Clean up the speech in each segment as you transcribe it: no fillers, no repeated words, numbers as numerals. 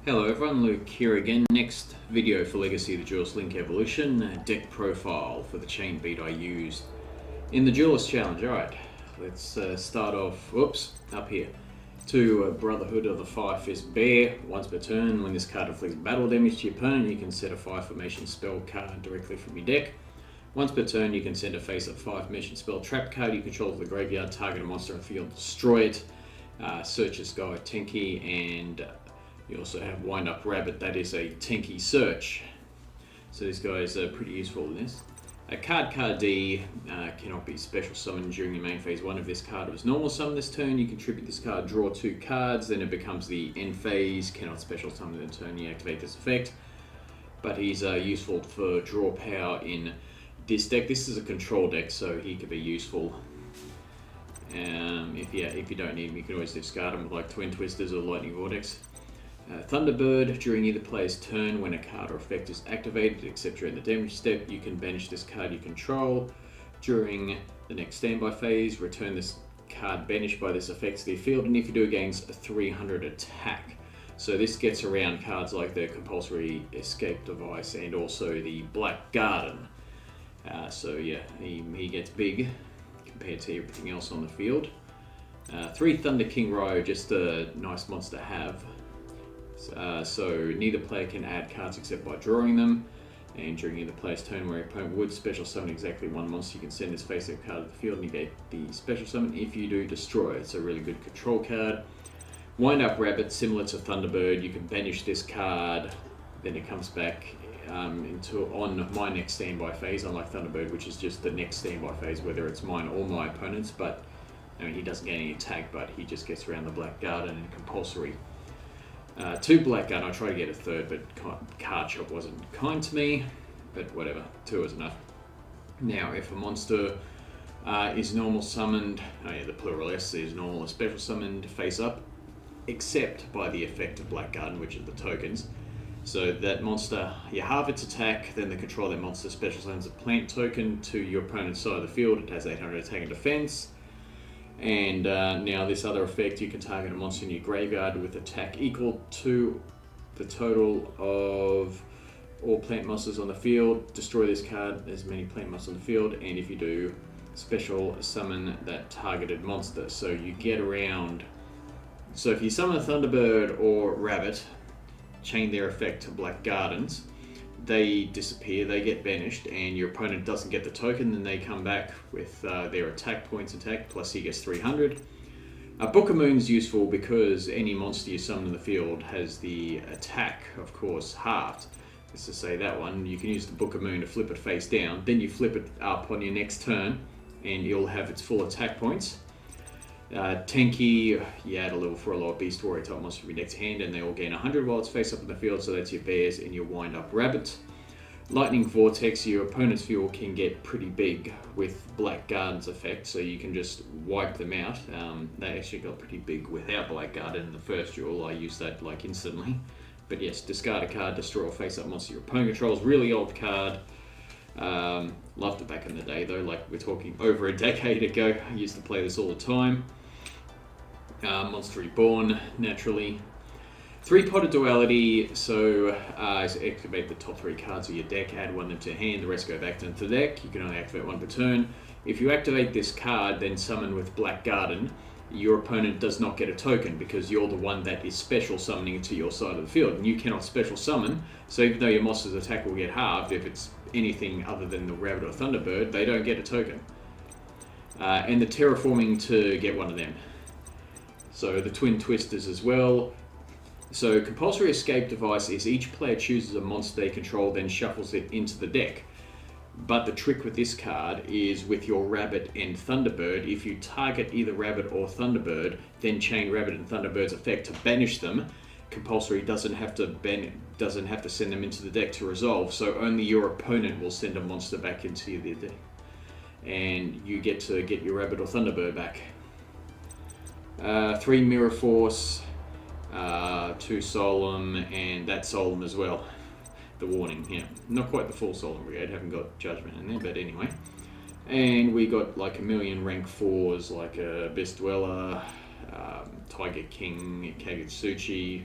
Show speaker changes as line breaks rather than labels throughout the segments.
Hello everyone, Luke here again. Next video for Legacy of the Duels Link Evolution, deck profile for the chain beat I used in the Duelist challenge. Alright, let's start off, up here. To Brotherhood of the Fire-Fist Bear. Once per turn, when this card inflicts battle damage to your opponent, you can set a fire formation spell card directly from your deck. Once per turn, you can send a face-up fire formation spell trap card you control to the graveyard, target a monster on the field, destroy it. Search this guy, Tenki, and you also have Wind Up Rabbit, that is a Tenki search. So this guy is pretty useful in this. A card D cannot be special summoned during your main phase 1. If this card was normal summon this turn, you contribute this card, draw 2 cards, then it becomes the end phase, cannot special summon the turn you activate this effect. But he's useful for draw power in this deck. This is a control deck, so he could be useful. If you don't need him, you can always discard him with like Twin Twisters or Lightning Vortex. Thunderbird, during either player's turn when a card or effect is activated, except during the damage step, you can banish this card you control. During the next standby phase, return this card banished by this effect to the field, and if you do against a 300 attack. So this gets around cards like the Compulsory Escape Device and also the Black Garden. So yeah, he gets big compared to everything else on the field. 3 Thunder King Ryo, just a nice monster to have. So neither player can add cards except by drawing them, and during either player's turn where your opponent would special summon exactly one monster, you can send this face-up card to the field and negate the special summon. If you do, destroy it. It's a really good control card. Wind Up Rabbit, similar to Thunderbird, you can banish this card, then it comes back on my next standby phase, unlike Thunderbird, which is just the next standby phase, whether it's mine or my opponent's. But I mean, he doesn't get any attack, but he just gets around the Black Garden and Compulsory. 2 Black Garden, I tried to get a 3rd, but Card Shop wasn't kind to me, but whatever, 2 is enough. Now, if a monster is normal summoned, the plural S is normal or special summoned face up, except by the effect of Black Garden, which are the tokens. So that monster, you halve its attack, then the control of that monster special summons a plant token to your opponent's side of the field. It has 800 attack and defense. And now this other effect, you can target a monster in your graveyard with attack equal to the total of all plant monsters on the field. Destroy this card, as many plant monsters on the field, and if you do, special summon that targeted monster. So you get around. So if you summon a Thunderbird or Rabbit, chain their effect to Black Gardens, they disappear, they get banished, and your opponent doesn't get the token, then they come back with their attack points attack, plus he gets 300. Book of Moon's useful because any monster you summon in the field has the attack, of course, halved. Let's just say that one. You can use the Book of Moon to flip it face down, then you flip it up on your next turn, and you'll have its full attack points. Tenki, you add a level 4 lower Beast Warrior type monster from your deck's hand, and they all gain 100 while it's face up in the field, so that's your bears and your Wind Up Rabbit. Lightning Vortex, your opponent's field can get pretty big with Black Garden's effect, so you can just wipe them out. They actually got pretty big without Black Garden in the first duel. I used that like instantly. But yes, discard a card, destroy or face up monster your opponent controls. Really old card. Loved it back in the day though, like we're talking over a decade ago. I used to play this all the time. Monster Reborn, naturally. 3-potted Duality, so activate the top 3 cards of your deck, add 1 into your hand, the rest go back into the deck. You can only activate 1 per turn. If you activate this card, then summon with Black Garden, your opponent does not get a token because you're the one that is special summoning it to your side of the field, and you cannot special summon, so even though your monster's attack will get halved, if it's anything other than the Rabbit or Thunderbird, they don't get a token. And the Terraforming to get 1 of them. So the Twin Twisters as well. So Compulsory Escape Device is each player chooses a monster they control, then shuffles it into the deck. But the trick with this card is with your Rabbit and Thunderbird, if you target either Rabbit or Thunderbird, then chain Rabbit and Thunderbird's effect to banish them. Compulsory doesn't have to send them into the deck to resolve, so only your opponent will send a monster back into the deck. And you get to get your Rabbit or Thunderbird back. 3 Mirror Force, 2 Solemn, and that Solemn as well. The Warning, yeah. Not quite the full Solemn Brigade, haven't got Judgment in there, but anyway. And we got like a million rank 4s, like Abyss Dweller, Tiger King, Kagutsuchi,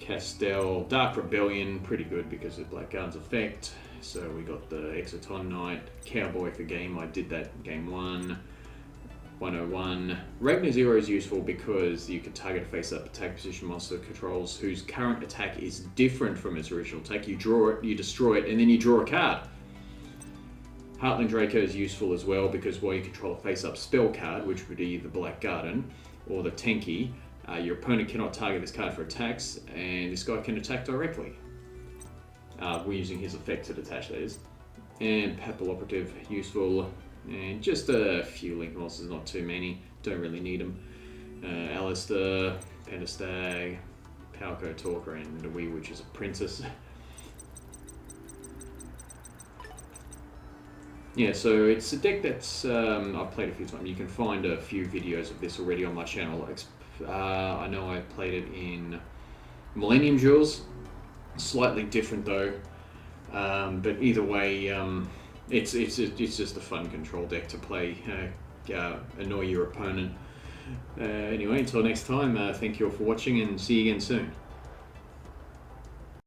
Castell, Dark Rebellion, pretty good because of Blackguard's effect. So we got the Exoton Knight, Cowboy for game. I did that game 101. Ragnar Zero is useful because you can target a face-up attack position monster controls whose current attack is different from its original attack. You draw it, you destroy it, and then you draw a card. Heartland Draco is useful as well because while you control a face-up spell card, which would be the Black Garden or the Tenki, your opponent cannot target this card for attacks, and this guy can attack directly. We're using his effect to detach those. And Papal Operative, useful. And just a few link monsters, not too many. Don't really need them. Alistair, Pentastag, Palco Talker, and the Wee, which is a princess. Yeah, so it's a deck that's I've played a few times. You can find a few videos of this already on my channel. I know I played it in Millennium Duels. Slightly different though, but either way, it's just a fun control deck to play. Annoy your opponent. Anyway, until next time, thank you all for watching and see you again soon.